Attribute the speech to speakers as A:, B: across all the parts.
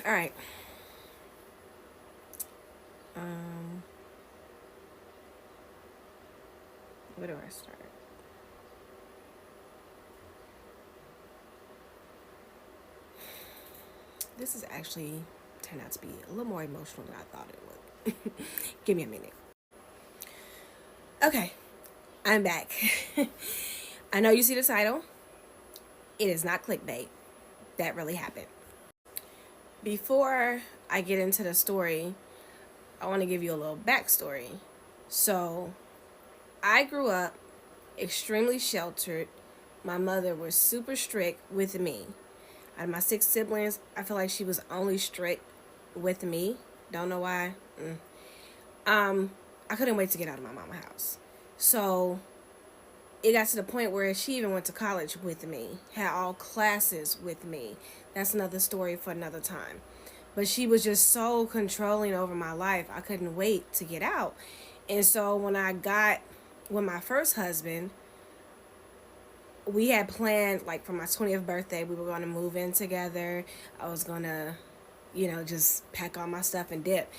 A: All right. Um, where do I start? This is actually turned out to be a little more emotional than I thought it would. Give me a minute. Okay, I'm back. I know you see the title. It is not clickbait. That really happened. Before I get into the story, I want to give you a little backstory. So, I grew up extremely sheltered. My mother was super strict with me. Out of my six siblings, I feel like she was only strict with me. Don't know why. I couldn't wait to get out of my mama's house. So it got to the point where she even went to college with me, had all classes with me. That's another story for another time. But she was just so controlling over my life. I couldn't wait to get out. And so when I got with my first husband, we had planned, like, for my 20th birthday, we were going to move in together. I was going to, just pack all my stuff and dip.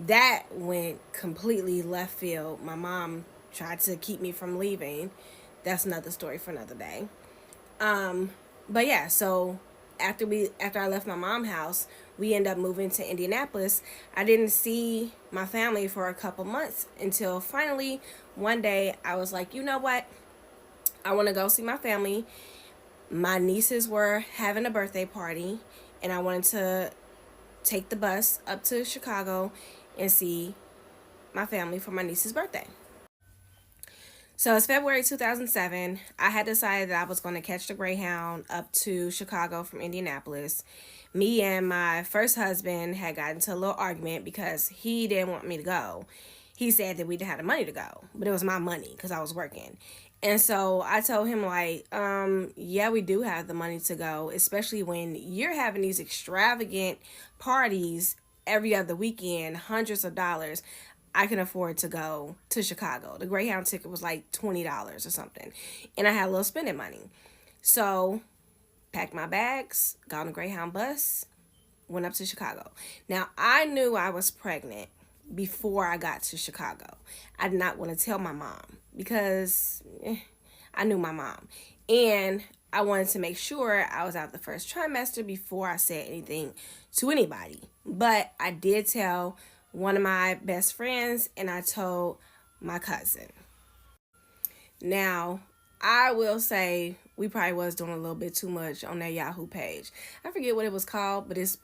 A: That went completely left field. My mom tried to keep me from leaving. That's another story for another day. But yeah, so after I left my mom's house, we ended up moving to Indianapolis. I didn't see my family for a couple months until finally one day I was like, you know what? I want to go see my family. My nieces were having a birthday party, and I wanted to take the bus up to Chicago and see my family for my niece's birthday. So it's February 2007. I had decided that I was going to catch the Greyhound up to Chicago from Indianapolis. Me and my first husband had gotten into a little argument because he didn't want me to go. He said that we didn't have the money to go, but it was my money because I was working. And so I told him, like, yeah, we do have the money to go, especially when you're having these extravagant parties every other weekend, hundreds of dollars. I can afford to go to Chicago. The Greyhound ticket was like $20 or something. And I had a little spending money. So, packed my bags, got on the Greyhound bus, went up to Chicago. Now, I knew I was pregnant before I got to Chicago. I did not want to tell my mom because I knew my mom. And I wanted to make sure I was out the first trimester before I said anything to anybody. But I did tell one of my best friends, and I told my cousin. Now, I will say we probably was doing a little bit too much on that Yahoo page. I forget what it was called, but it's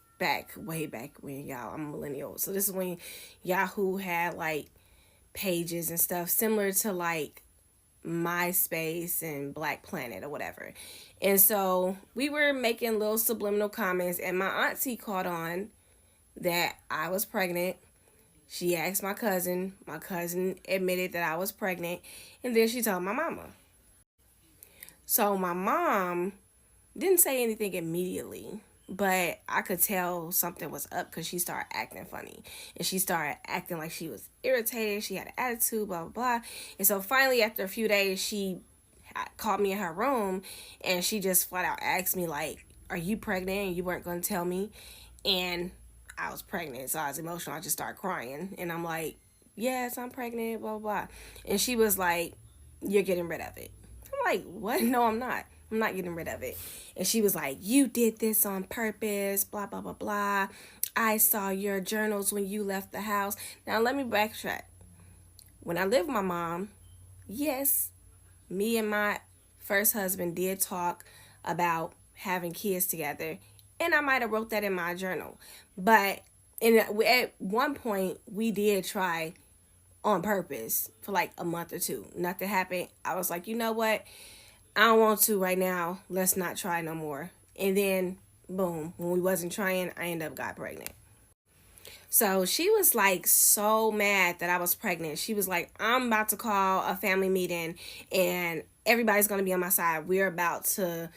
A: way back when, y'all. I'm a millennial. So this is when Yahoo had like pages and stuff similar to like MySpace and Black Planet or whatever. And so we were making little subliminal comments, and my auntie caught on that I was pregnant. She asked my cousin. My cousin admitted that I was pregnant. And then she told my mama. So my mom didn't say anything immediately. But I could tell something was up because she started acting funny. And she started acting like she was irritated. She had an attitude, blah, blah, blah. And so finally, after a few days, she called me in her room. And she just flat out asked me, like, are you pregnant? And you weren't going to tell me. And I was pregnant, so I was emotional. I just started crying. And I'm like, yes, I'm pregnant, blah, blah, blah. And she was like, you're getting rid of it. I'm like, what? No, I'm not. I'm not getting rid of it. And she was like, you did this on purpose, blah, blah, blah, blah. I saw your journals when you left the house. Now, let me backtrack. When I lived with my mom, yes, me and my first husband did talk about having kids together. And I might have wrote that in my journal. But at one point, we did try on purpose for like a month or two. Nothing happened. I was like, you know what? I don't want to right now. Let's not try no more. And then, boom, when we wasn't trying, I ended up got pregnant. So she was like so mad that I was pregnant. She was like, I'm about to call a family meeting and everybody's going to be on my side. We're about to,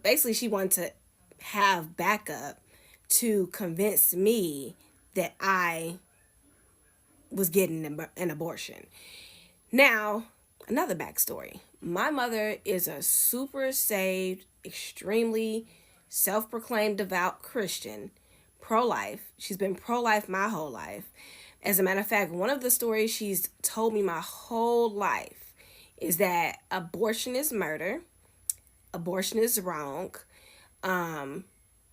A: basically she wanted to have backup to convince me that I was getting an abortion. Now, another backstory. My mother is a super saved, extremely self-proclaimed devout Christian, pro-life. She's been pro-life my whole life. As a matter of fact, one of the stories she's told me my whole life is that abortion is murder, abortion is wrong, um,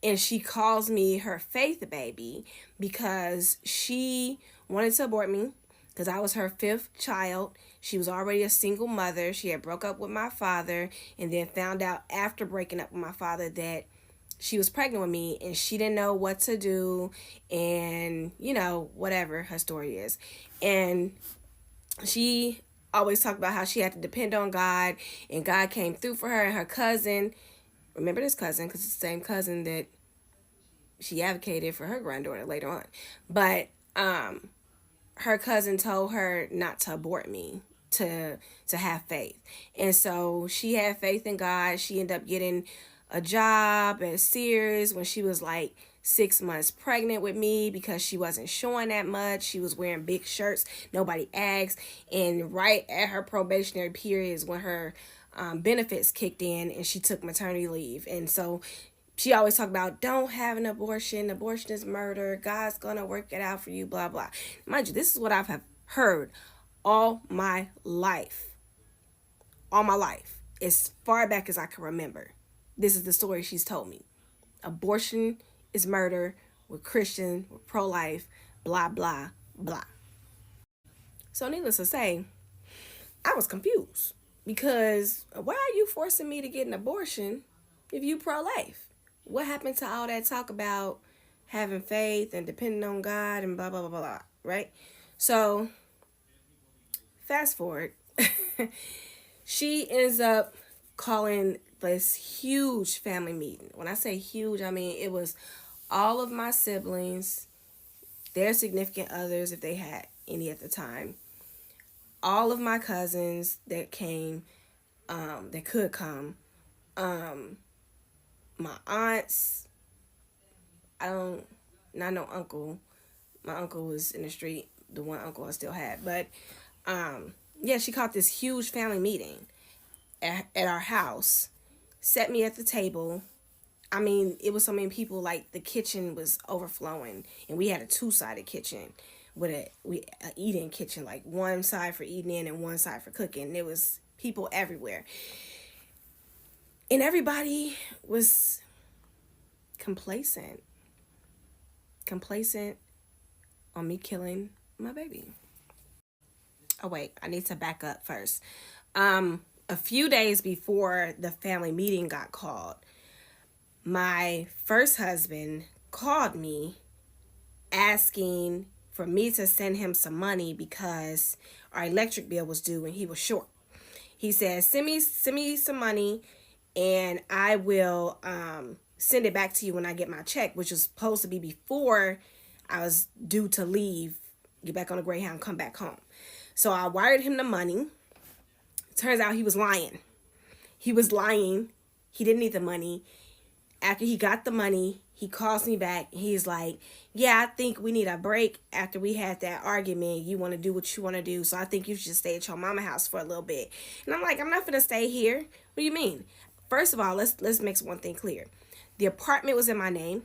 A: and she calls me her faith baby because she wanted to abort me because I was her fifth child. She was already a single mother. She had broke up with my father and then found out after breaking up with my father that she was pregnant with me and she didn't know what to do, and whatever her story is. And she always talked about how she had to depend on God, and God came through for her. And her cousin, remember this cousin because it's the same cousin that she advocated for her granddaughter later on, but her cousin told her not to abort me, to have faith. And so she had faith in God. She ended up getting a job at Sears when she was like 6 months pregnant with me because she wasn't showing that much. She was wearing big shirts. Nobody asked. And right at her probationary period is when her benefits kicked in and she took maternity leave. And so she always talked about don't have an abortion. Abortion is murder. God's going to work it out for you, blah, blah. Mind you, this is what I've heard all my life. All my life. As far back as I can remember. This is the story she's told me. Abortion is murder. We're Christian. We're pro-life. Blah, blah, blah. So needless to say, I was confused. Because why are you forcing me to get an abortion if you pro-life? What happened to all that talk about having faith and depending on God and blah, blah, blah, blah, right? So, fast forward. She ends up calling this huge family meeting. When I say huge, I mean it was all of my siblings, their significant others, if they had any at the time, all of my cousins that came, that could come, my aunts. Not no uncle. My uncle was in the street, the one uncle I still had. But, yeah, she called this huge family meeting at our house, set me at the table. I mean, it was so many people, like the kitchen was overflowing, and we had a two-sided kitchen with a eating kitchen, like one side for eating in and one side for cooking. There was people everywhere. And everybody was complacent on me killing my baby. Oh wait, I need to back up first. A few days before the family meeting got called, my first husband called me asking for me to send him some money because our electric bill was due and he was short. He said, send me some money and I will send it back to you when I get my check, which was supposed to be before I was due to leave, get back on the Greyhound, come back home. So I wired him the money. Turns out he was lying. He didn't need the money. After he got the money, he calls me back. He's like, yeah, I think we need a break after we had that argument. You want to do what you want to do. So I think you should stay at your mama house for a little bit. And I'm like, I'm not going to stay here. What do you mean? First of all, let's make one thing clear. The apartment was in my name.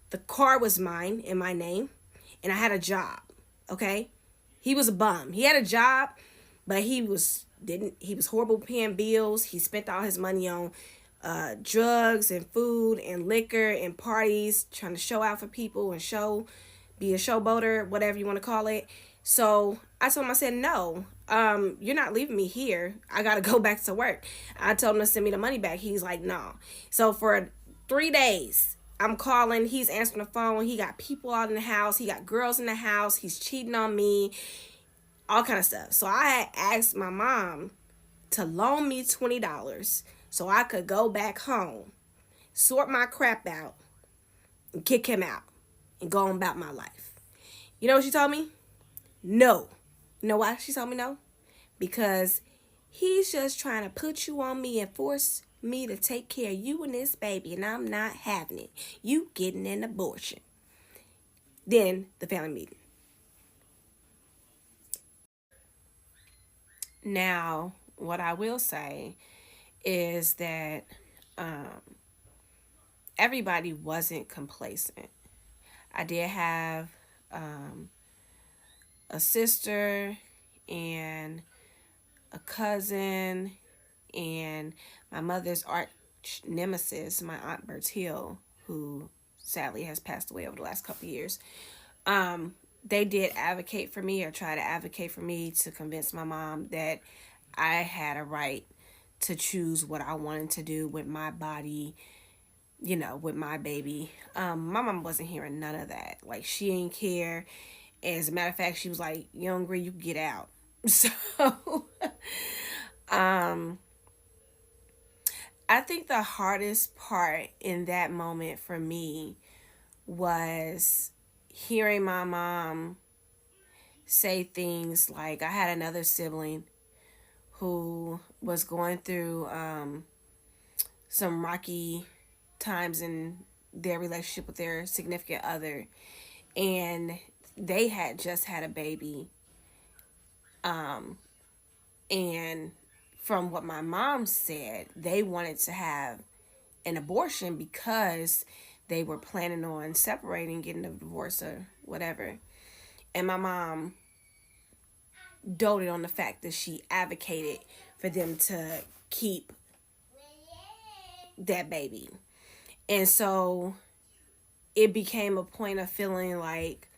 A: The car was mine in my name. And I had a job. Okay? He was a bum. He had a job, but he was horrible paying bills. He spent all his money on drugs and food and liquor and parties, trying to show out for people and be a showboater, whatever you want to call it. So I told him, I said, no, you're not leaving me here. I got to go back to work. I told him to send me the money back. He's like, no. So for 3 days, I'm calling. He's answering the phone. He got people out in the house. He got girls in the house. He's cheating on me. All kind of stuff. So I had asked my mom to loan me $20 so I could go back home, sort my crap out, and kick him out, and go on about my life. You know what she told me? No. You know why she told me no? Because he's just trying to put you on me and force me to take care of you and this baby, and I'm not having it. You getting an abortion. Then the family meeting. Now, what I will say is that everybody wasn't complacent. I did have um, a sister and a cousin and my mother's arch nemesis, my aunt Bertil, who sadly has passed away over the last couple of years. They did advocate for me or try to advocate for me to convince my mom that I had a right to choose what I wanted to do with my body, with my baby. My mom wasn't hearing none of that. Like, she ain't care. As a matter of fact, she was like, "You hungry? You get out." So, um, I think the hardest part in that moment for me was hearing my mom say things like, I had another sibling who was going through some rocky times in their relationship with their significant other, and they had just had a baby. And from what my mom said, they wanted to have an abortion because they were planning on separating, getting a divorce or whatever. And my mom doted on the fact that she advocated for them to keep that baby. And so it became a point of feeling like,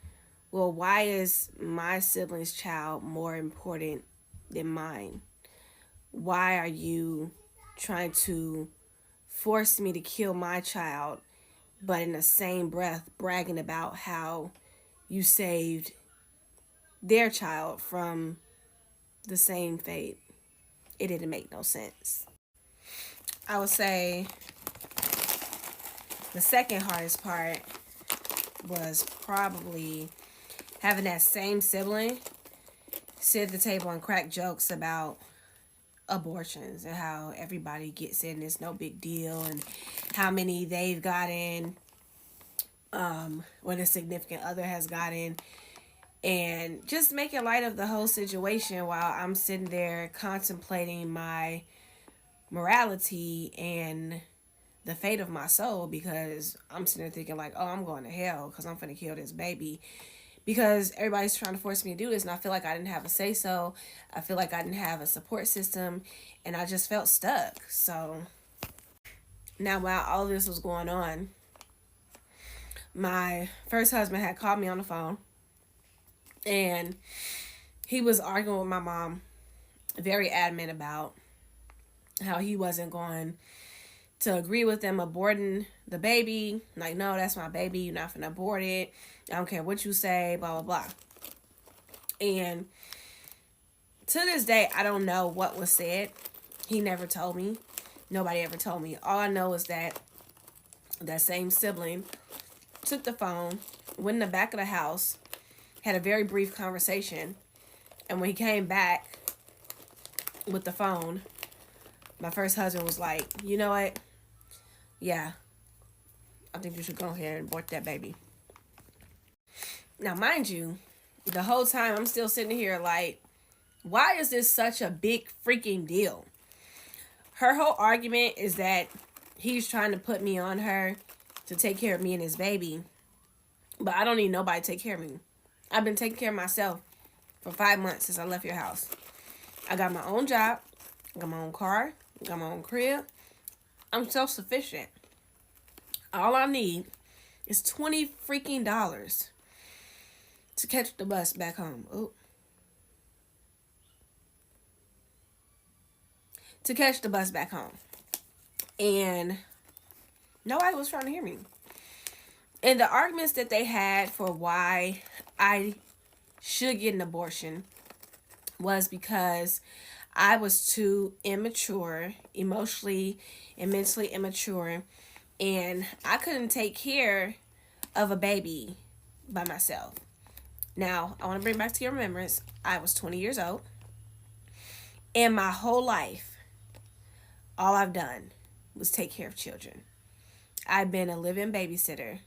A: well, why is my sibling's child more important than mine? Why are you trying to force me to kill my child, but in the same breath bragging about how you saved their child from the same fate? It didn't make no sense. I would say the second hardest part was probably having that same sibling sit at the table and crack jokes about abortions and how everybody gets in, it's no big deal, and how many they've gotten, or the significant other has gotten, and just making light of the whole situation while I'm sitting there contemplating my morality and the fate of my soul, because I'm sitting there thinking like, oh, I'm going to hell because I'm finna kill this baby because everybody's trying to force me to do this, and I feel like I didn't have a say so. I feel like I didn't have a support system, and I just felt stuck. So now while all of this was going on, my first husband had called me on the phone, and he was arguing with my mom, very adamant about how he wasn't going to agree with them aborting the baby. Like, no, that's my baby. You're not finna abort it. I don't care what you say, blah, blah, blah. And to this day, I don't know what was said. He never told me. Nobody ever told me. All I know is that that same sibling took the phone, went in the back of the house, had a very brief conversation, and when he came back with the phone, my first husband was like, you know what? Yeah, I think you should go ahead and abort that baby. Now, mind you, the whole time I'm still sitting here like, why is this such a big freaking deal? Her whole argument is that he's trying to put me on her to take care of me and his baby. But I don't need nobody to take care of me. I've been taking care of myself for 5 months since I left your house. I got my own job. I got my own car. I got my own crib. I'm self-sufficient. All I need is $20 freaking dollars to catch the bus back home. Ooh. To catch the bus back home. And nobody was trying to hear me. And the arguments that they had for why I should get an abortion was because I was too immature, emotionally and mentally immature, and I couldn't take care of a baby by myself. Now, I want to bring back to your remembrance, I was 20 years old, and my whole life, all I've done was take care of children. I've been a living babysitter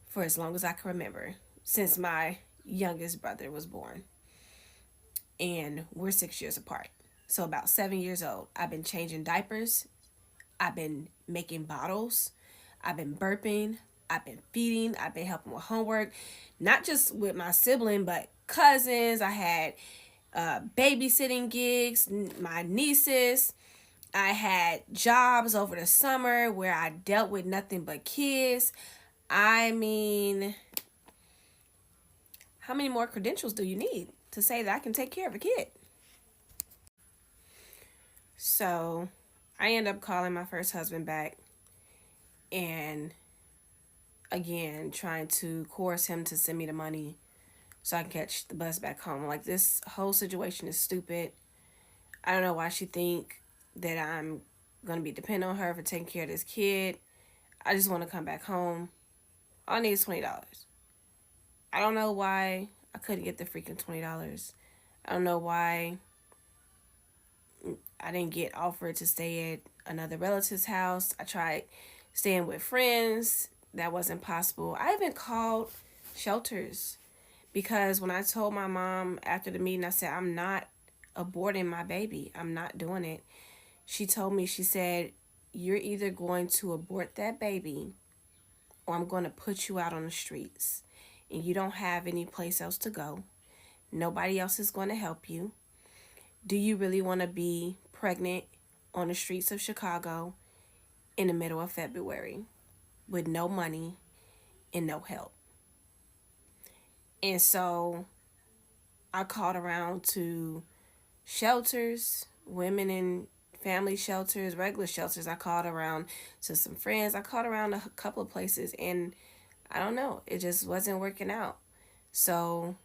A: for as long as I can remember, since my youngest brother was born. And we're 6 years apart. So about 7 years old, I've been changing diapers. I've been making bottles. I've been burping, I've been feeding, I've been helping with homework, not just with my sibling, but cousins. I had babysitting gigs, my nieces. I had jobs over the summer where I dealt with nothing but kids. I mean, how many more credentials do you need to say that I can take care of a kid? So I end up calling my first husband back and again trying to coerce him to send me the money so I can catch the bus back home. Like, this whole situation is stupid. I don't know why she think that I'm gonna be dependent on her for taking care of this kid. I just want to come back home. All I need is $20. I don't know why I couldn't get the freaking $20. I don't know why I didn't get offered to stay at another relative's house. I tried staying with friends. That wasn't possible. I even called shelters because when I told my mom after the meeting, I said, I'm not aborting my baby. I'm not doing it. She told me, she said, you're either going to abort that baby or I'm going to put you out on the streets. And you don't have any place else to go. Nobody else is going to help you. Do you really want to be pregnant on the streets of Chicago in the middle of February with no money and no help? And so I called around to shelters, women in family shelters, regular shelters. I called around to some friends. I called around a couple of places, and I don't know, it just wasn't working out. So,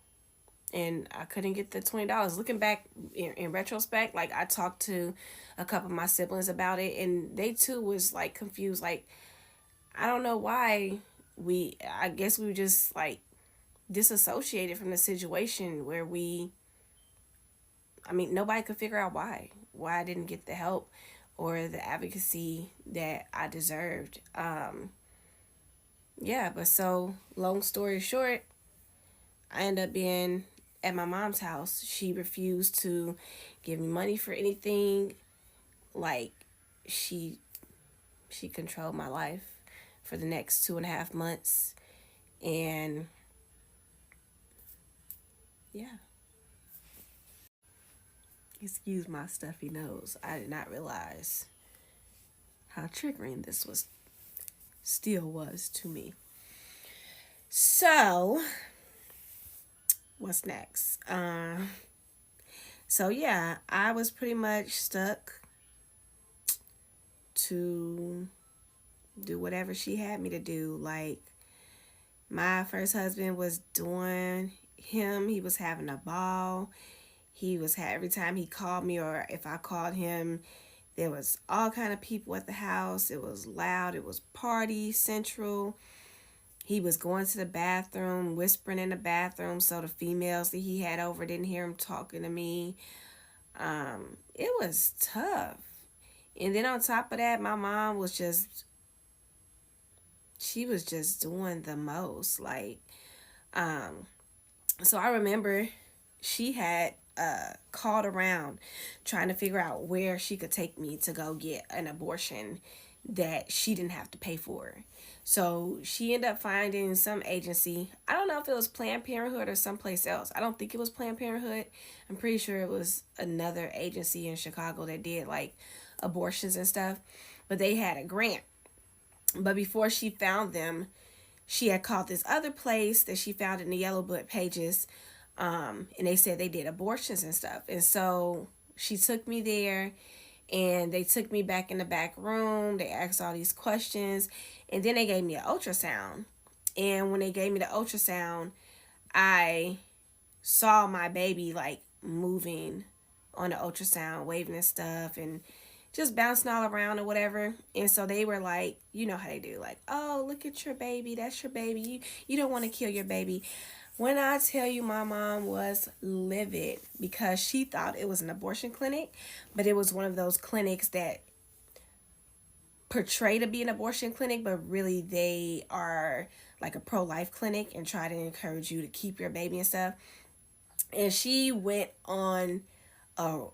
A: and I couldn't get the $20. Looking back in retrospect, like, I talked to a couple of my siblings about it, and they too was like confused. Like, I don't know why I guess we were just like disassociated from the situation where nobody could figure out why I didn't get the help or the advocacy that I deserved. Yeah, but so long story short, I ended up being at my mom's house. She refused to give me money for anything. Like, she controlled my life for the next 2.5 months. And yeah. Excuse my stuffy nose. I did not realize how triggering this still was to me. So, what's next? So yeah, I was pretty much stuck to do whatever she had me to do. Like, my first husband was doing him. He was having a ball. Every time he called me or if I called him, there was all kind of people at the house. It was loud. It was party central. He was going to the bathroom, whispering in the bathroom so the females that he had over didn't hear him talking to me. It was tough. And then on top of that, my mom was just doing the most. Like, so I remember she had called around trying to figure out where she could take me to go get an abortion that she didn't have to pay for. So she ended up finding some agency. I don't know if it was Planned Parenthood or someplace else. I don't think it was Planned Parenthood. I'm pretty sure it was another agency in Chicago that did like abortions and stuff. But they had a grant. But before she found them, she had called this other place that she found in the Yellow Book pages. And they said they did abortions and stuff. And so she took me there. And they took me back in the back room. They asked all these questions. And then they gave me an ultrasound. And when they gave me the ultrasound, I saw my baby like moving on the ultrasound, waving and stuff, and just bouncing all around or whatever. And so they were like, you know how they do, like, oh, look at your baby. That's your baby. You don't want to kill your baby. When I tell you, my mom was livid because she thought it was an abortion clinic, but it was one of those clinics that portray to be an abortion clinic, but really they are like a pro-life clinic and try to encourage you to keep your baby and stuff. And she went on a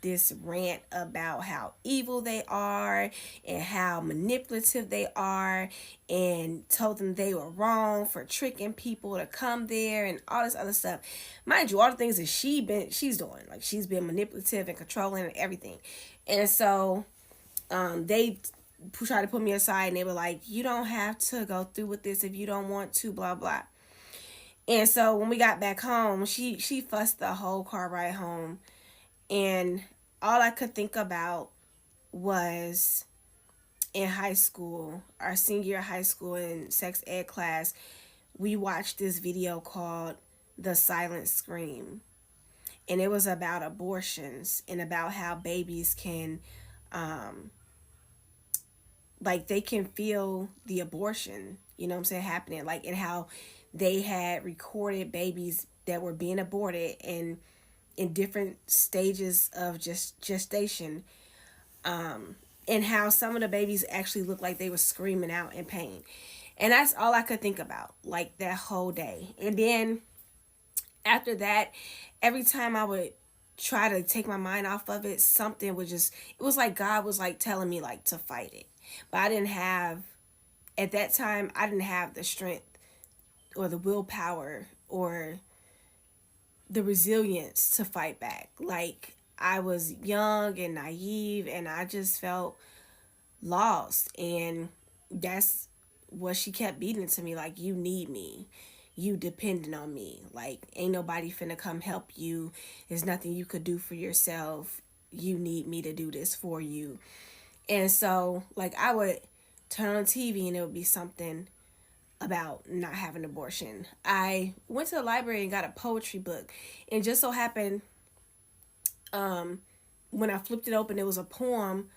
A: this rant about how evil they are and how manipulative they are, and told them they were wrong for tricking people to come there and all this other stuff. Mind you, all the things that she's doing, like she's been manipulative and controlling and everything. And so they tried to put me aside, and they were like, you don't have to go through with this if you don't want to, blah blah. And so when we got back home, she fussed the whole car ride home, and all I could think about was in high school, our senior year of high school in sex ed class, we watched this video called The Silent Scream. And it was about abortions and about how babies can like they can feel the abortion, you know what I'm saying, happening, like, and how they had recorded babies that were being aborted and in different stages of just gestation, and how some of the babies actually looked like they were screaming out in pain. And that's all I could think about, like, that whole day. And then after that, every time I would try to take my mind off of it, something would just, it was like God was like telling me like to fight it. But I didn't have, at that time, I didn't have the strength or the willpower or the resilience to fight back. Like, I was young and naive, and I just felt lost. And that's what she kept beating to me, like, you need me, you dependent on me, like, ain't nobody finna come help you, there's nothing you could do for yourself, you need me to do this for you. And so, like, I would turn on TV and it would be something about not having an abortion. I went to the library and got a poetry book, and just so happened, when I flipped it open, it was a poem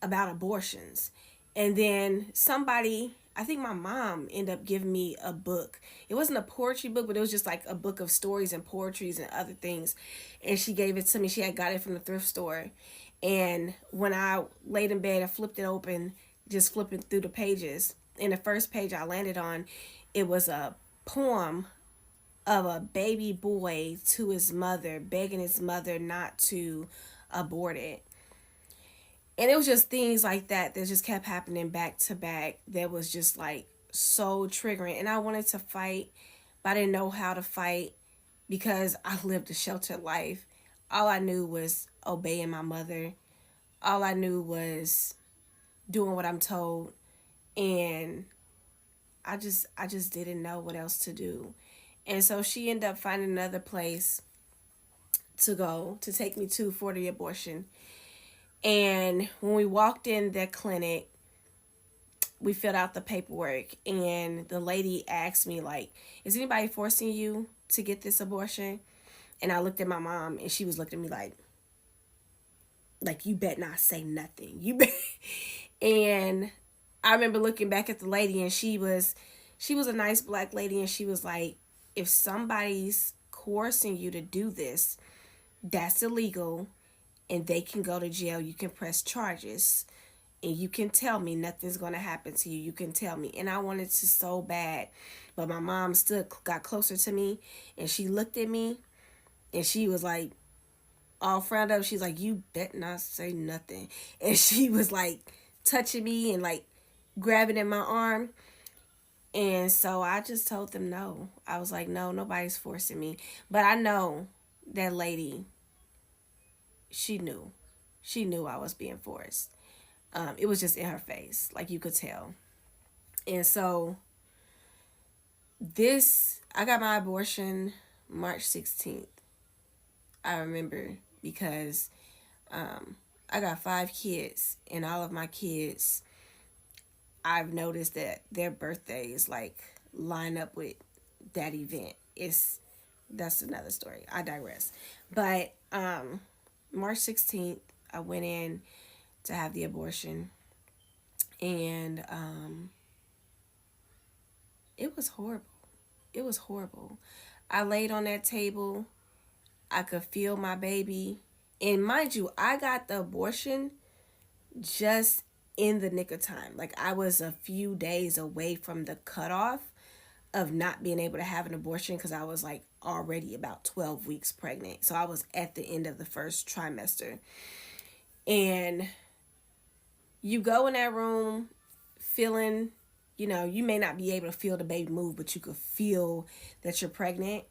A: about abortions. And then somebody, I think my mom, ended up giving me a book. It wasn't a poetry book, but it was just like a book of stories and poetries and other things. And she gave it to me. She had got it from the thrift store. And when I laid in bed and flipped it open, just flipping through the pages, and the first page I landed on, it was a poem of a baby boy to his mother, begging his mother not to abort it. And it was just things like that that just kept happening back to back that was just like so triggering. And I wanted to fight, but I didn't know how to fight because I lived a sheltered life. All I knew was obeying my mother. All I knew was doing what I'm told. And I just didn't know what else to do. And so she ended up finding another place to go to take me to for the abortion. And when we walked in the clinic, we filled out the paperwork, and the lady asked me, like, is anybody forcing you to get this abortion? And I looked at my mom, and she was looking at me like, you bet not say nothing. You bet. And I remember looking back at the lady, and she was a nice black lady, and she was like, if somebody's coercing you to do this, that's illegal, and they can go to jail. You can press charges, and you can tell me nothing's going to happen to you. You can tell me. And I wanted to so bad, but my mom got closer to me, and she looked at me, and she was like, all frowned up. She's like, you bet not say nothing. And she was like touching me and like grabbing at my arm. And so I just told them no. I was like, no, nobody's forcing me. But I know that lady, she knew. She knew I was being forced. It was just in her face. Like, you could tell. And so I got my abortion March 16th. I remember because I got 5 kids, and all of my kids, I've noticed that their birthdays like line up with that event. That's another story. I digress. But March 16th, I went in to have the abortion, and it was horrible. It was horrible. I laid on that table. I could feel my baby. And mind you, I got the abortion just in the nick of time. Like, I was a few days away from the cutoff of not being able to have an abortion because I was like already about 12 weeks pregnant. So I was at the end of the first trimester. And you go in that room feeling, you may not be able to feel the baby move, but you could feel that you're pregnant.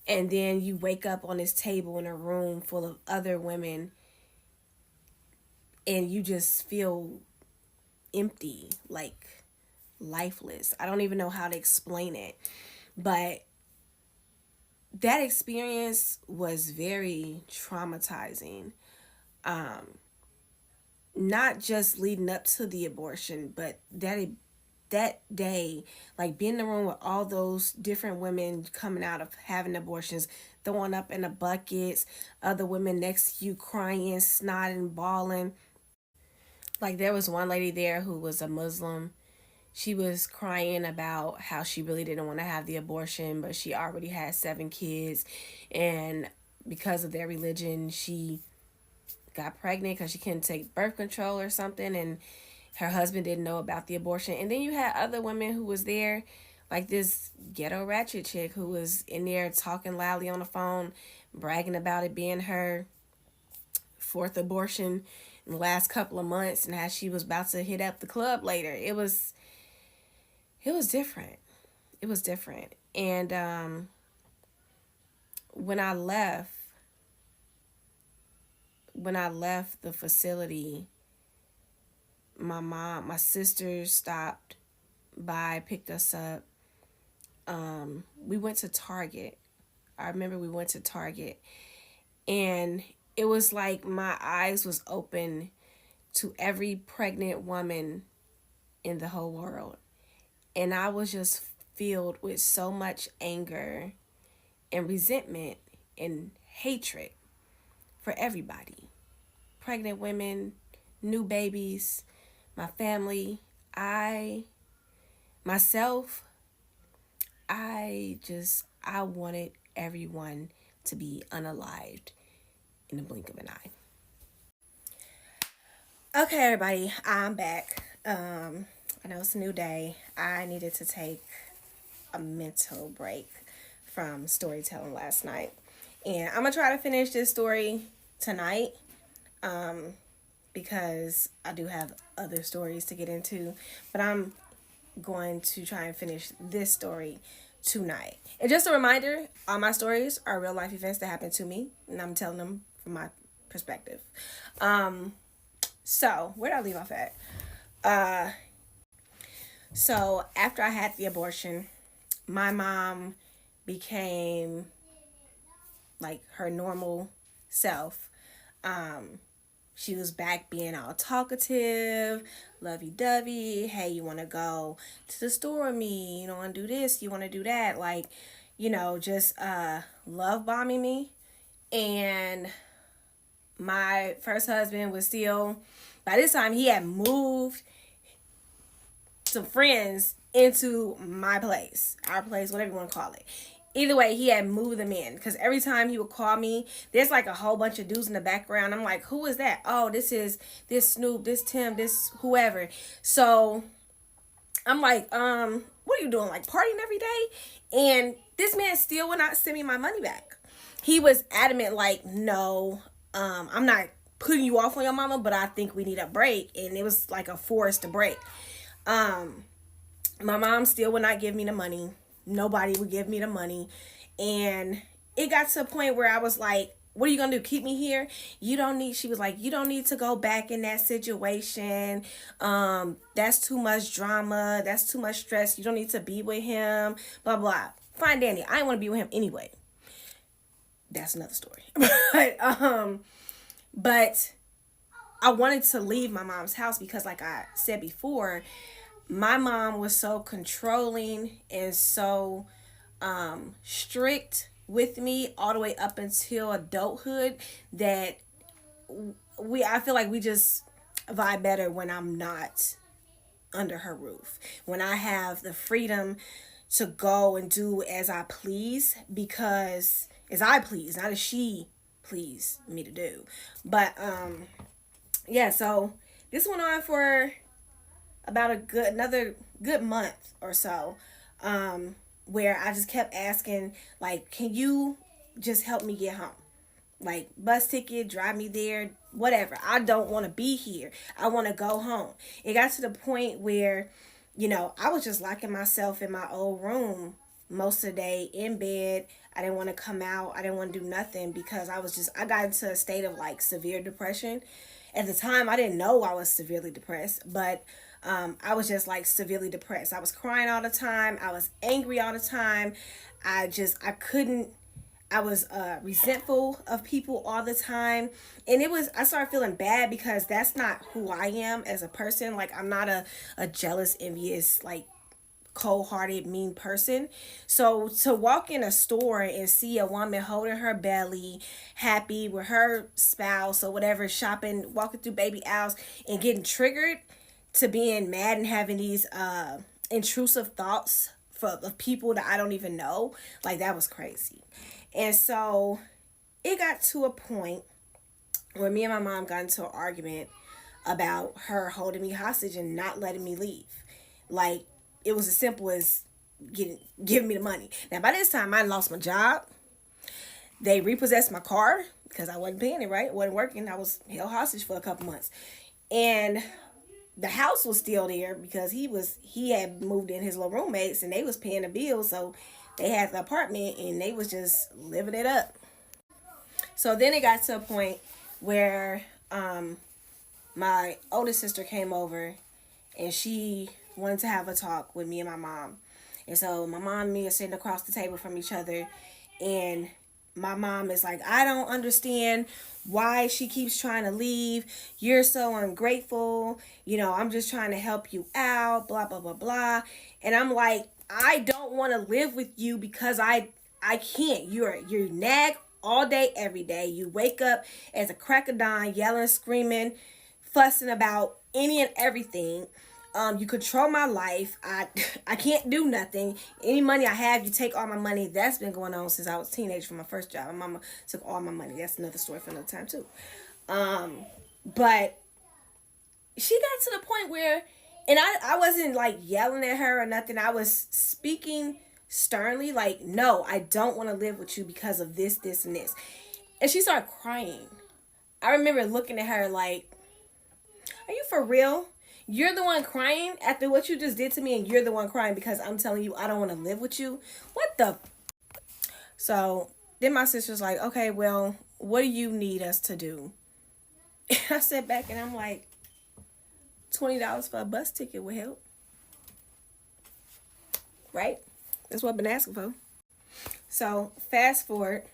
A: And then you wake up on this table in a room full of other women and you just feel empty, like lifeless. I don't even know how to explain it. But that experience was very traumatizing. Not just leading up to the abortion, but that day, like being in the room with all those different women coming out of having abortions, throwing up in the buckets, other women next to you crying, snotting, bawling. Like there was one lady there who was a Muslim. She was crying about how she really didn't want to have the abortion, but she already had 7 kids. And because of their religion, she got pregnant because she couldn't take birth control or something. And her husband didn't know about the abortion. And then you had other women who was there, like this ghetto ratchet chick who was in there talking loudly on the phone, bragging about it being her 4th abortion in the last couple of months and how she was about to hit up the club later. It was different. It was different. And when I left the facility, my sister stopped by, picked us up. We went to Target. I remember we went to Target, and it was like my eyes was open to every pregnant woman in the whole world. And I was just filled with so much anger and resentment and hatred for everybody. Pregnant women, new babies, my family, myself, I wanted everyone to be unalived in the blink of an eye. Okay, everybody, I'm back. I know it's a new day. I needed to take a mental break from storytelling last night. And I'm going to try to finish this story tonight because I do have other stories to get into. But I'm going to try and finish this story tonight. And just a reminder, all my stories are real life events that happened to me. And I'm telling them from my perspective. So, where did I leave off at? So after I had the abortion, my mom became like her normal self. She was back being all talkative, lovey-dovey. Hey, you want to go to the store with me? You want to do this? You want to do that? Like, just love bombing me. And my first husband was still, by this time, he had moved some friends into my place, our place, whatever you want to call it. Either way, he had moved them in because every time he would call me, there's like a whole bunch of dudes in the background. I'm like, who is that? Oh, this is this Snoop, this Tim, this whoever. So I'm like, what are you doing? Like partying every day? And this man still would not send me my money back. He was adamant, like, no, I'm not putting you off on your mama, but I think we need a break. And it was like a forced break. My mom still would not give me the money. Nobody would give me the money. And it got to a point where I was like, what are you going to do? Keep me here? She was like, you don't need to go back in that situation. That's too much drama. That's too much stress. You don't need to be with him. Blah, blah. Fine, Danny. I didn't want to be with him anyway. That's another story. But I wanted to leave my mom's house because, like I said before, my mom was so controlling and so strict with me all the way up until adulthood that I feel like we just vibe better when I'm not under her roof. When I have the freedom to go and do as I please, because as I please, not as she please me to do. But yeah, so this went on for about another good month or so. where I just kept asking, like, can you just help me get home? Like, bus ticket, drive me there, whatever. I don't want to be here. I want to go home. It got to the point where, I was just locking myself in my old room most of the day in bed. I didn't want to come out. I didn't want to do nothing because I got into a state of like severe depression. At the time, I didn't know I was severely depressed, but I was just like severely depressed. I was crying all the time. I was angry all the time. I couldn't, I was resentful of people all the time. And I started feeling bad because that's not who I am as a person. Like, I'm not a jealous, envious, like, cold-hearted, mean person. So to walk in a store and see a woman holding her belly, happy with her spouse or whatever, shopping, walking through baby aisles, and getting triggered to being mad and having these intrusive thoughts of people that I don't even know, like, that was crazy. And so it got to a point where me and my mom got into an argument about her holding me hostage and not letting me leave. Like, it was as simple as giving me the money. Now, by this time, I lost my job. They repossessed my car because I wasn't paying it, right? It wasn't working. I was held hostage for a couple months. And the house was still there because he had moved in his little roommates and they was paying the bills. So they had the apartment and they was just living it up. So then it got to a point where my oldest sister came over and she wanted to have a talk with me and my mom. And so my mom and me are sitting across the table from each other, and my mom is like, I don't understand why she keeps trying to leave. You're so ungrateful. I'm just trying to help you out, blah, blah, blah, blah. And I'm like, I don't want to live with you because I can't. You nag all day, every day. You wake up as a crack of dawn, yelling, screaming, fussing about any and everything. You control my life. I can't do nothing. Any money I have, you take all my money. That's been going on since I was a teenager from my first job. My mama took all my money. That's another story for another time too. But she got to the point where, and I wasn't like yelling at her or nothing. I was speaking sternly, like, no, I don't want to live with you because of this, this, and this. And she started crying. I remember looking at her like, are you for real? You're the one crying after what you just did to me, and you're the one crying because I'm telling you I don't want to live with you? What the? So then my sister's like, okay, well, what do you need us to do? And I sat back and I'm like, $20 for a bus ticket would help. Right? That's what I've been asking for. So fast forward,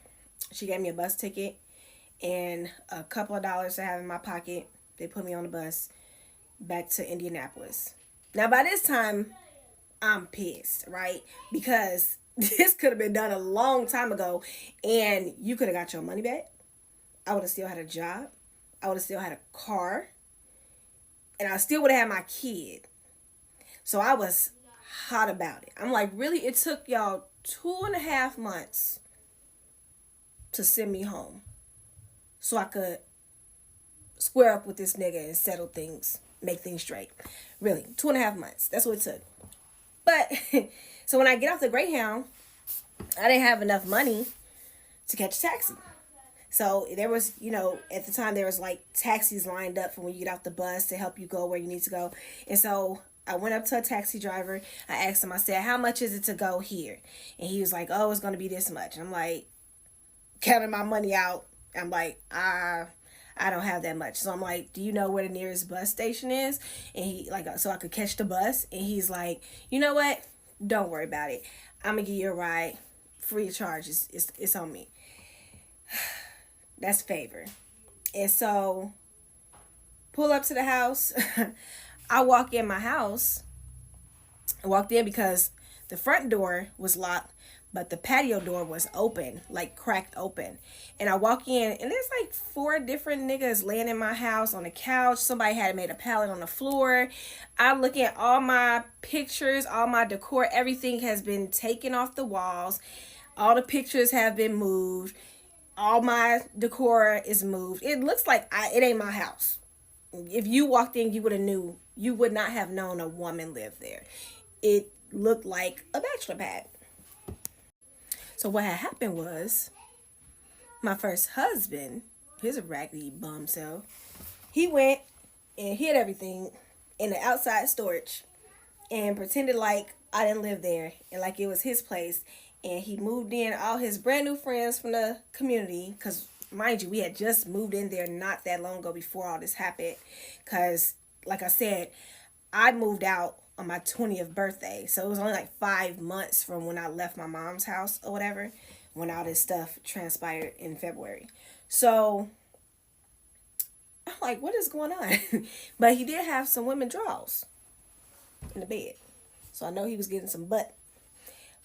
A: she gave me a bus ticket and a couple of dollars to have in my pocket. They put me on the bus back to Indianapolis. Now, by this time, I'm pissed, right? Because this could have been done a long time ago and you could have got your money back. I would have still had a job. I would have still had a car. And I still would have had my kid. So I was hot about it. I'm like, really? It took y'all 2.5 months to send me home so I could square up with this nigga and settle things, make things straight. Really, 2.5 months. That's what it took. But so when I get off the Greyhound, I didn't have enough money to catch a taxi. So there was, at the time there was like taxis lined up for when you get off the bus to help you go where you need to go. And so I went up to a taxi driver. I asked him, I said, how much is it to go here? And he was like, oh, it's going to be this much. I'm like, counting my money out. I'm like, I don't have that much. So I'm like, do you know where the nearest bus station is? And he so I could catch the bus. And he's like, you know what? Don't worry about it. I'm going to give you a ride free of charge. It's on me. That's favor. And so pull up to the house. I walk in my house. I walked in because the front door was locked, but the patio door was open, like cracked open. And I walk in and there's like 4 different niggas laying in my house on the couch. Somebody had made a pallet on the floor. I'm looking at all my pictures, all my decor. Everything has been taken off the walls. All the pictures have been moved. All my decor is moved. It looks like it ain't my house. If you walked in, you would not have known a woman lived there. It looked like a bachelor pad. So what had happened was my first husband, he's a raggedy bum self, he went and hid everything in the outside storage and pretended like I didn't live there and like it was his place. And he moved in all his brand new friends from the community, because mind you, we had just moved in there not that long ago before all this happened. Because, like I said, I moved out on my 20th birthday. So it was only like 5 months from when I left my mom's house or whatever, when all this stuff transpired in February. So I'm like, what is going on? But he did have some women drawers in the bed. So I know he was getting some butt.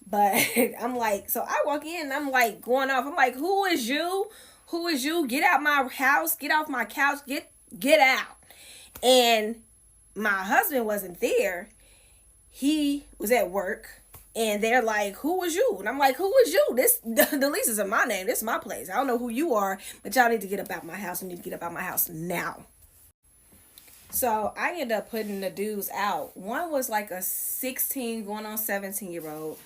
A: But I'm like, so I walk in and I'm like going off. I'm like, who is you? Who is you? Get out my house. Get off my couch. Get out. And my husband wasn't there. He was at work. And they're like, who was you? And I'm like, who was you? The lease is in my name. This is my place. I don't know who you are, but y'all need to get up out my house. You need to get up out my house now. So I ended up putting the dudes out. One was like a 16 going on 17-year-old.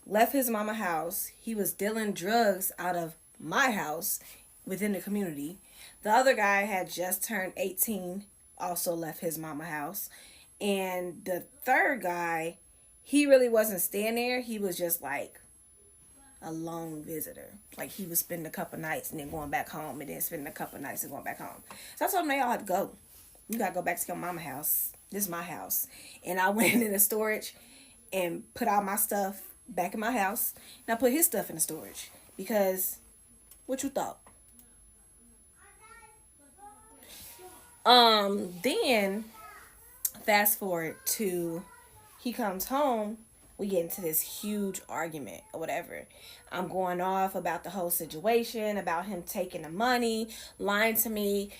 A: Left his mama house. He was dealing drugs out of my house within the community. The other guy had just turned 18, also left his mama house. And the third guy, he really wasn't staying there. He was just like a lone visitor. Like he was spending a couple nights and then going back home, and then spending a couple nights and going back home. So I told him they all had to go. You gotta go back to your mama house. This is my house. And I went in the storage and put all my stuff back in my house. And I put his stuff in the storage. Because, what you thought? Then, fast forward to, he comes home. We get into this huge argument or whatever. I'm going off about the whole situation, about him taking the money, lying to me,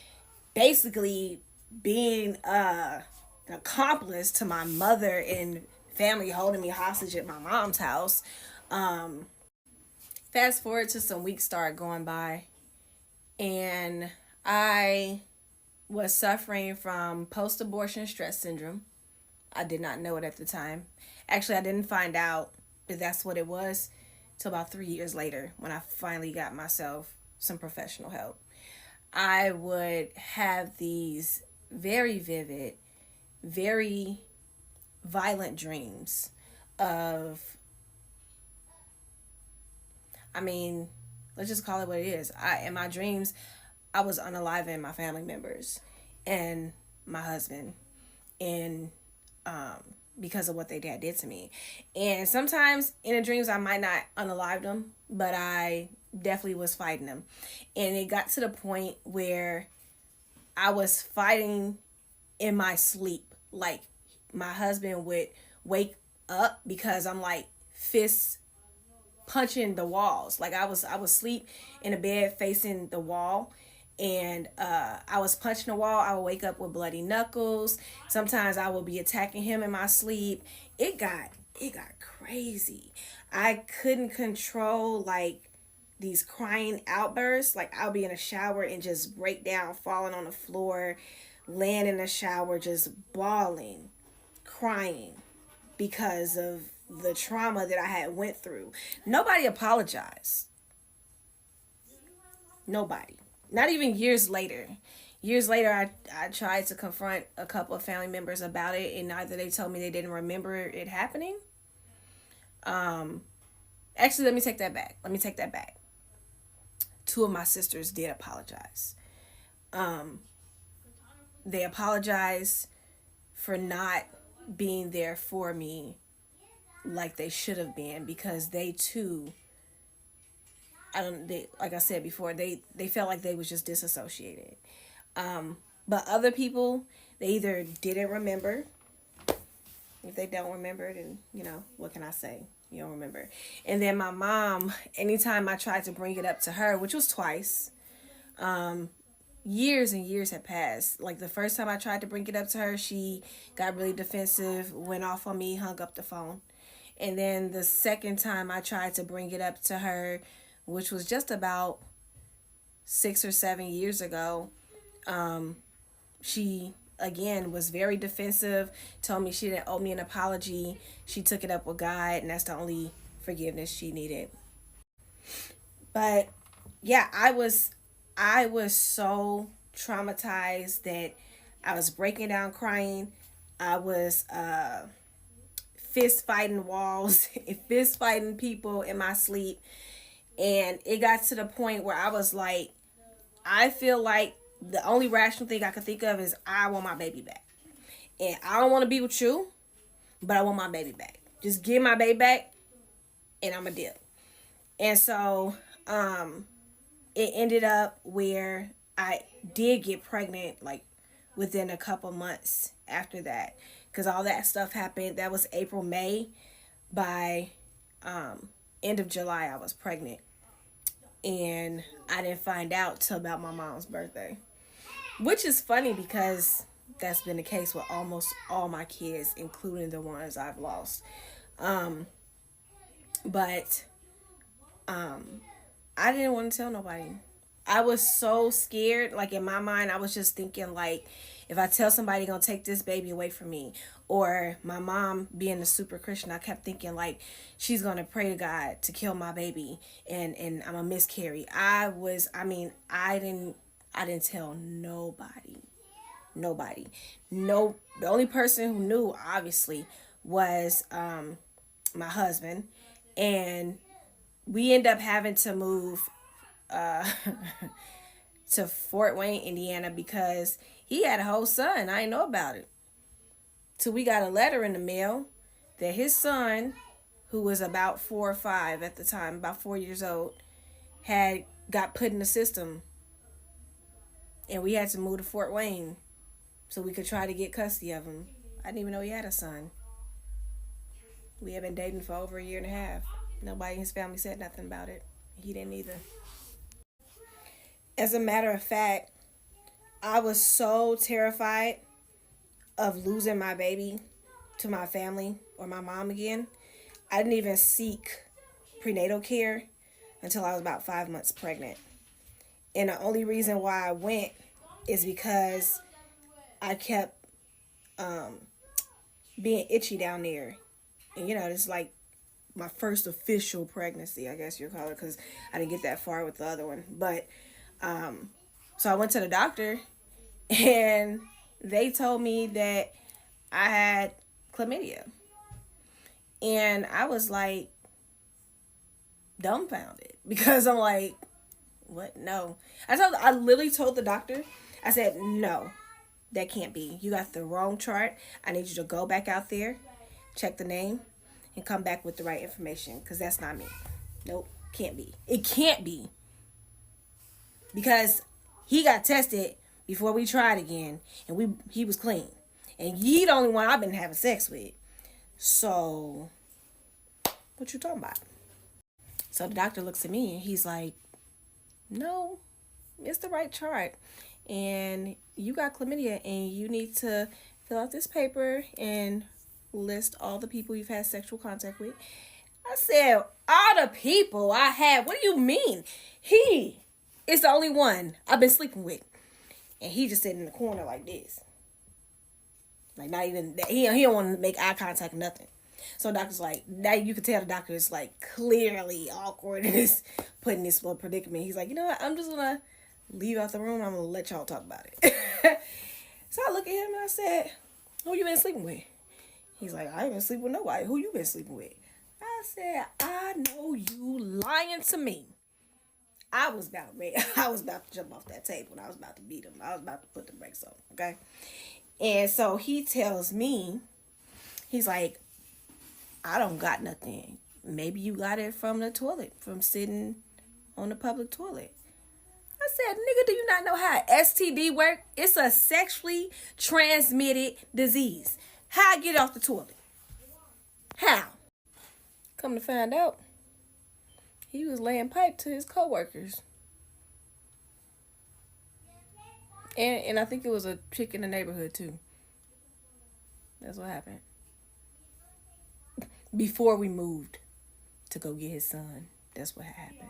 A: basically being an accomplice to my mother and family holding me hostage at my mom's house. Fast forward to some weeks start going by, and I was suffering from post-abortion stress syndrome. I did not know it at the time. Actually, I didn't find out that that's what it was till about 3 years later, when I finally got myself some professional help. I would have these very vivid, very violent dreams of, I mean, let's just call it what it is. In my dreams, I was unaliving my family members and my husband, and because of what they did to me. And sometimes in the dreams I might not unalive them, but I definitely was fighting them. And it got to the point where I was fighting in my sleep. Like my husband would wake up because I'm like fists punching the walls. Like I was asleep in a bed facing the wall, and I was punching the wall. I would wake up with bloody knuckles. Sometimes I would be attacking him in my sleep. It got crazy. I couldn't control like these crying outbursts. Like I'll be in a shower and just break down, falling on the floor, laying in the shower, just bawling, crying because of the trauma that I had went through. Nobody apologized. Nobody. Not even years later. Years later, I tried to confront a couple of family members about it, and either they told me they didn't remember it happening. Actually, let me take that back. Two of my sisters did apologize. They apologized for not being there for me like they should have been, because they too, like I said before, they felt like they was just disassociated. But other people, they either didn't remember. If they don't remember, then, what can I say? You don't remember. And then my mom, anytime I tried to bring it up to her, which was twice, years and years had passed. Like the first time I tried to bring it up to her, she got really defensive, went off on me, hung up the phone. And then the second time I tried to bring it up to her, which was just about 6 or 7 years ago, she again was very defensive, told me she didn't owe me an apology. She took it up with God, and that's the only forgiveness she needed. But yeah, I was so traumatized that I was breaking down crying. I was fist fighting walls, fist fighting people in my sleep. And it got to the point where I was like, I feel like the only rational thing I could think of is I want my baby back. And I don't want to be with you, but I want my baby back. Just give my baby back and I'm a dip. And so it ended up where I did get pregnant like within a couple months after that, because all that stuff happened. That was April, May. By end of July I was pregnant, and I didn't find out till about my mom's birthday, which is funny because that's been the case with almost all my kids, including the ones I've lost. But I didn't want to tell nobody. I was so scared. Like in my mind, I was just thinking like, if I tell somebody, gonna take this baby away from me. Or my mom being a super Christian, I kept thinking like she's gonna pray to God to kill my baby and I'm a miscarry. I didn't tell nobody. Nobody. No, the only person who knew obviously was my husband, and we end up having to move to Fort Wayne, Indiana, because he had a whole son. I didn't know about it. So we got a letter in the mail that his son, who was about 4 or 5 at the time, about 4 years old, had got put in the system. And we had to move to Fort Wayne so we could try to get custody of him. I didn't even know he had a son. We had been dating for over a year and a half. Nobody in his family said nothing about it. He didn't either. As a matter of fact, I was so terrified of losing my baby to my family or my mom again. I didn't even seek prenatal care until I was about 5 months pregnant. And the only reason why I went is because I kept being itchy down there. And it's like my first official pregnancy, I guess you'd call it, because I didn't get that far with the other one. But so I went to the doctor, and they told me that I had chlamydia. And I was like dumbfounded because I'm like, what? No. I literally told the doctor, I said, no, that can't be. You got the wrong chart. I need you to go back out there, check the name, and come back with the right information, because that's not me. Nope, can't be. It can't be. Because he got tested before we tried again, and he was clean. And he the only one I've been having sex with. So, what you talking about? So the doctor looks at me and he's like, no, it's the right chart. And you got chlamydia and you need to fill out this paper and list all the people you've had sexual contact with. I said, all the people I had, what do you mean? He is the only one I've been sleeping with. And he just sitting in the corner like this. Like not even, he don't want to make eye contact, nothing. So the doctor's like, now you can tell the doctor is like clearly awkward and is put in this little predicament. He's like, you know what, I'm just going to leave out the room. I'm going to let y'all talk about it. So I look at him and I said, who you been sleeping with? He's like, I ain't been sleeping with nobody. Who you been sleeping with? I said, I know you lying to me. I was about to jump off that table and I was about to beat him. I was about to put the brakes on, okay? And so he tells me, he's like, I don't got nothing. Maybe you got it from the toilet, from sitting on the public toilet. I said, nigga, do you not know how STD work? It's a sexually transmitted disease. How I get off the toilet? How? Come to find out, he was laying pipe to his coworkers. And I think it was a chick in the neighborhood too. That's what happened. Before we moved to go get his son, that's what happened.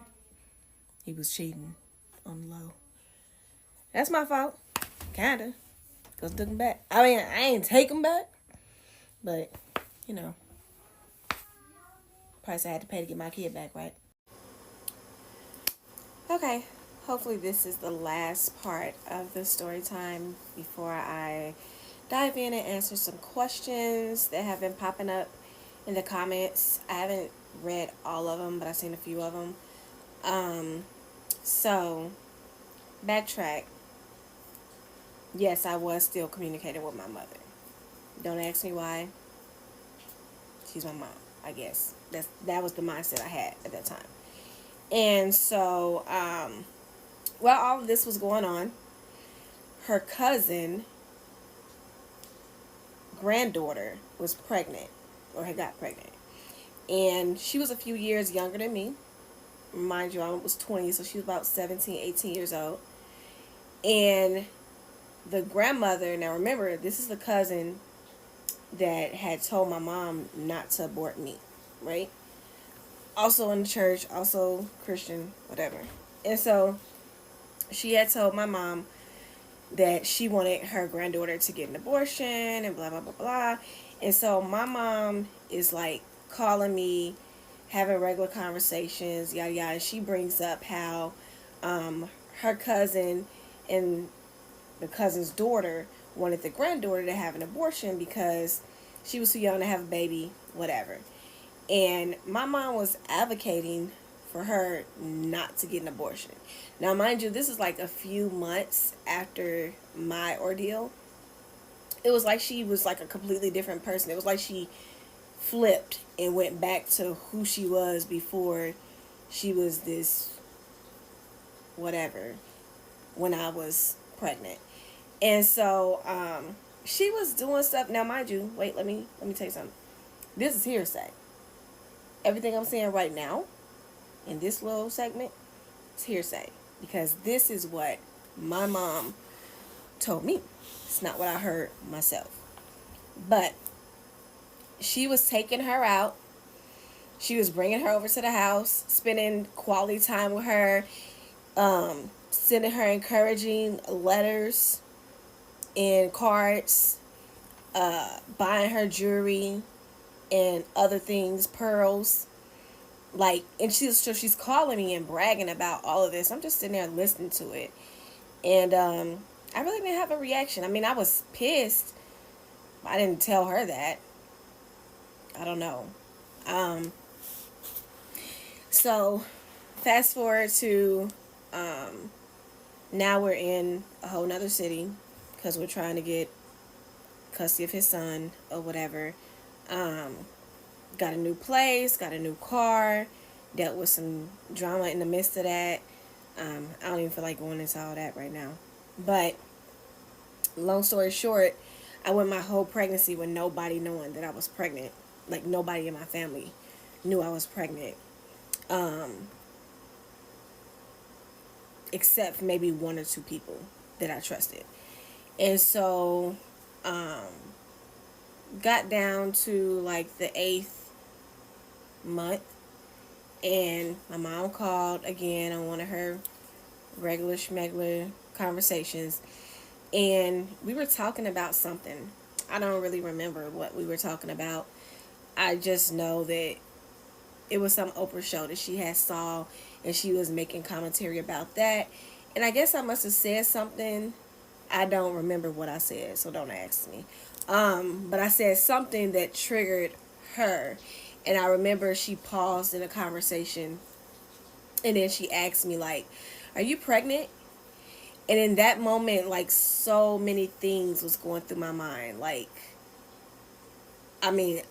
A: He was cheating on the low. That's my fault. Kinda. Because I took him back. I mean, I ain't take him back. But, price I had to pay to get my kid back, right? Okay, hopefully this is the last part of the story time before I dive in and answer some questions that have been popping up in the comments. I haven't read all of them, but I've seen a few of them. Um, so backtrack. Yes, I was still communicating with my mother. Don't ask me why. She's my mom, I guess. That was the mindset I had at that time. And so, while all of this was going on, her cousin granddaughter was pregnant, or had got pregnant, and she was a few years younger than me. Mind you, I was 20, so she was about 17, 18 years old. And the grandmother, now remember, this is the cousin that had told my mom not to abort me, right? Also in the church, also Christian, whatever. And so she had told my mom that she wanted her granddaughter to get an abortion and blah, blah, blah, blah. And so my mom is like calling me, having regular conversations, yada, yada. She brings up how her cousin and the cousin's daughter wanted the granddaughter to have an abortion because she was too young to have a baby, whatever. And my mom was advocating for her not to get an abortion. Now, mind you, this is like a few months after my ordeal. It was like she was like a completely different person. It was like she flipped and went back to who she was before she was this whatever when I was pregnant. And so she was doing stuff. Now, mind you, wait, let me tell you something. This is hearsay. Everything I'm saying right now in this little segment is hearsay because this is what my mom told me. It's not what I heard myself. But she was taking her out. She was bringing her over to the house, spending quality time with her, sending her encouraging letters and cards, buying her jewelry and other things, pearls. Like, and she's calling me and bragging about all of this. I'm just sitting there listening to it. And I really didn't have a reaction. I mean, I was pissed. I didn't tell her that. I don't know. So, fast forward to now we're in a whole nother city because we're trying to get custody of his son or whatever. Got a new place, got a new car, dealt with some drama in the midst of that. I don't even feel like going into all that right now. But long story short, I went my whole pregnancy with nobody knowing that I was pregnant. Like nobody in my family knew I was pregnant. Except maybe one or two people that I trusted. And so got down to like the 8th month, and my mom called again on one of her regular schmegler conversations, and we were talking about something. I don't really remember what we were talking about. I just know that it was some Oprah show that she had saw, and she was making commentary about that. And I guess I must have said something. I don't remember what I said, so don't ask me. But I said something that triggered her. And I remember she paused in a conversation, and then she asked me, like, are you pregnant? And in that moment, like, so many things was going through my mind. Like, I mean,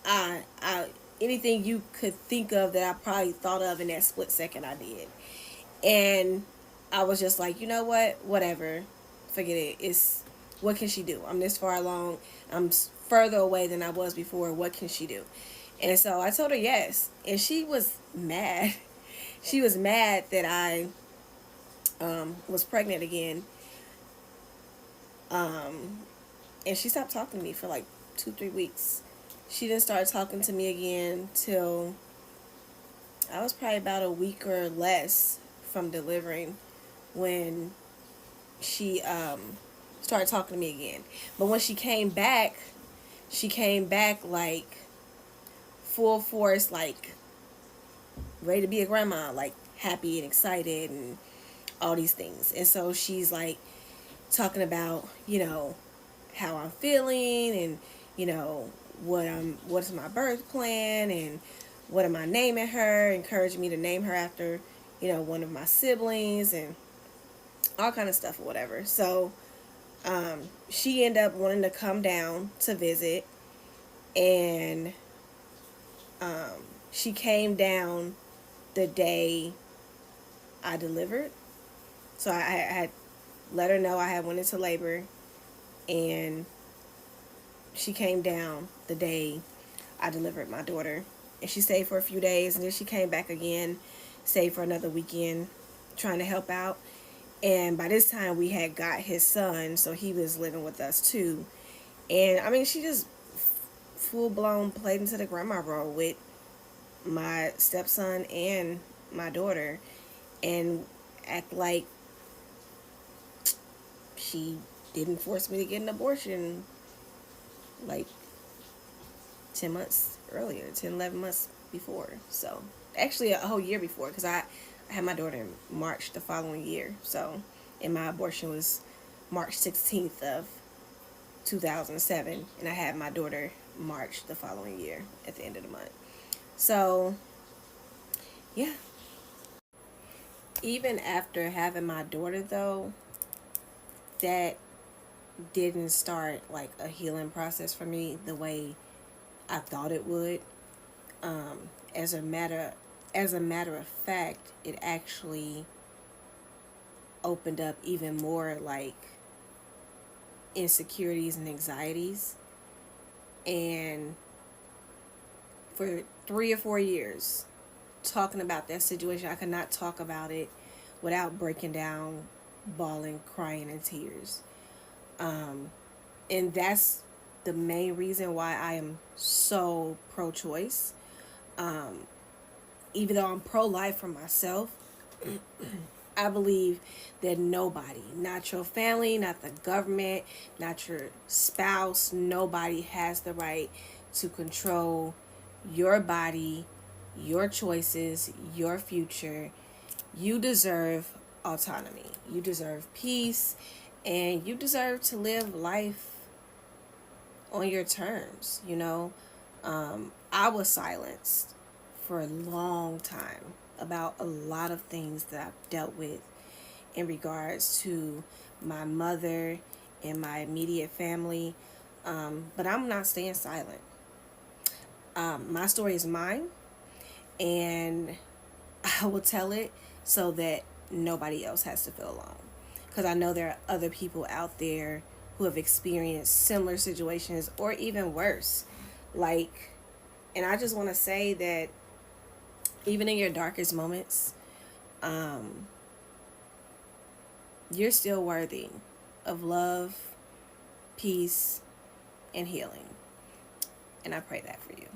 A: anything you could think of that I probably thought of in that split second, I did. And I was just like, you know what? Whatever. Forget it. What can she do? I'm this far along. I'm further away than I was before. What can she do? And so I told her yes. And she was mad. She was mad that I was pregnant again. And she stopped talking to me for like 2-3 weeks. She didn't start talking to me again till I was probably about a week or less from delivering when she started talking to me again. But when she came back like full force, like ready to be a grandma, like happy and excited, and all these things. And so she's like talking about, how I'm feeling, and, you know, what's my birth plan, and what am I naming her, encouraging me to name her after, one of my siblings, and all kind of stuff or whatever. So she ended up wanting to come down to visit, and she came down the day I delivered. So I had let her know I had went into labor, and she came down the day I delivered my daughter. And she stayed for a few days, and then she came back again, stayed for another weekend, trying to help out. And by this time, we had got his son, so he was living with us too. And I mean, she just full blown played into the grandma role with my stepson and my daughter, and act like she didn't force me to get an abortion like 10 months earlier, 10, 11 months before. So actually a whole year before, because I had my daughter in March the following year. So, and my abortion was March 16th of 2007, and I had my daughter March the following year at the end of the month. So yeah, even after having my daughter though, that didn't start like a healing process for me the way I thought it would. Um, as a matter as a matter of fact, it actually opened up even more like insecurities and anxieties. And for 3 or 4 years, talking about that situation, I could not talk about it without breaking down, bawling, crying in tears. And that's the main reason why I am so pro-choice. Even though I'm pro-life for myself, I believe that nobody, not your family, not the government, not your spouse, nobody has the right to control your body, your choices, your future. You deserve autonomy. You deserve peace, and you deserve to live life on your terms, I was silenced for a long time about a lot of things that I've dealt with in regards to my mother and my immediate family. But I'm not staying silent. My story is mine, and I will tell it so that nobody else has to feel alone. Because I know there are other people out there who have experienced similar situations or even worse. Like, and I just want to say that even in your darkest moments, you're still worthy of love, peace, and healing. And I pray that for you.